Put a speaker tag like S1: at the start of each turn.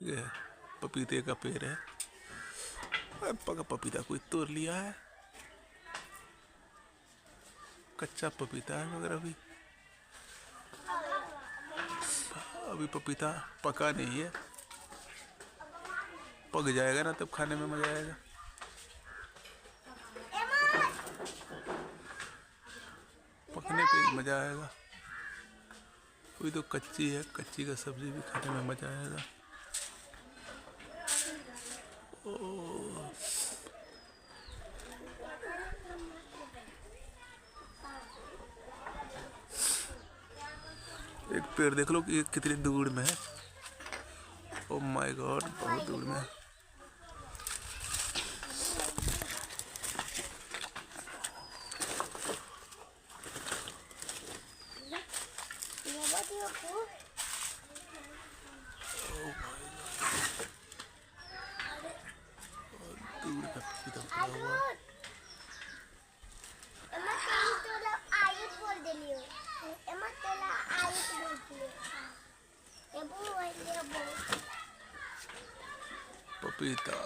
S1: ये पपीते का पेड़ है। पका पपीता कोई तोड़ लिया है। कच्चा पपीता है मगर अभी अभी पपीता पका नहीं है। पक जाएगा ना तब खाने में मजा आएगा। पकने पे ही मजा आएगा। कोई तो कच्ची है, कच्ची का सब्जी भी खाने में मजा आएगा। एक पेड़ देख लो कि ये कितनी दूर में है। ओ माय गॉड, बहुत दूर में है। दूर का पपीता पड़ा हुआ है। पपीता